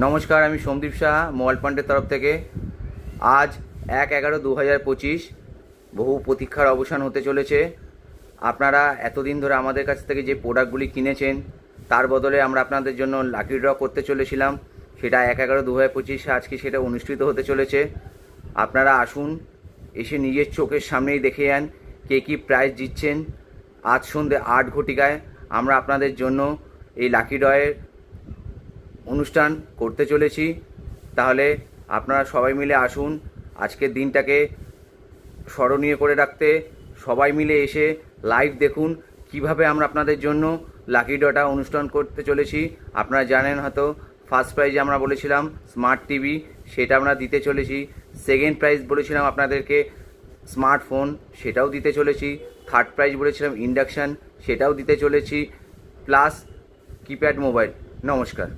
নমস্কার, আমি সন্দীপ সাহা মোবাইল পয়েন্টের তরফ থেকে। আজ 1/11/2025 বহু প্রতীক্ষার অবসান হতে চলেছে। আপনারা এতদিন ধরে আমাদের কাছ থেকে যে প্রোডাক্টগুলি কিনেছেন তার বদলে আমরা আপনাদের জন্য লাকি ড্র করতে চলেছিলাম। সেটা 1/11/2025 আজকে সেটা অনুষ্ঠিত হতে চলেছে। আপনারা আসুন, এসে নিজের চোখের সামনেই দেখে যান কে কী প্রাইজ জিতছেন। আজ সন্ধ্যে 8 ঘটিকায় আমরা আপনাদের জন্য এই লাকি ড্রয়ের অনুষ্ঠান করতে চলেছি। তাহলে আপনারা সবাই মিলে আসুন, আজকের দিনটাকে স্মরণীয় করে রাখতে সবাই মিলে এসে লাইভ দেখুন কিভাবে আমরা আপনাদের জন্য লাকি ড্রটা অনুষ্ঠান করতে চলেছি। আপনারা জানেন হয়তো ফার্স্ট প্রাইজ আমরা বলেছিলাম স্মার্ট টিভি, সেটা আমরা দিতে চলেছি। সেকেন্ড প্রাইজ বলেছিলাম আপনাদেরকে স্মার্টফোন, সেটাও দিতে চলেছি। থার্ড প্রাইজ বলেছিলাম ইন্ডাকশান, সেটাও দিতে চলেছি, প্লাস কিপ্যাড মোবাইল। নমস্কার।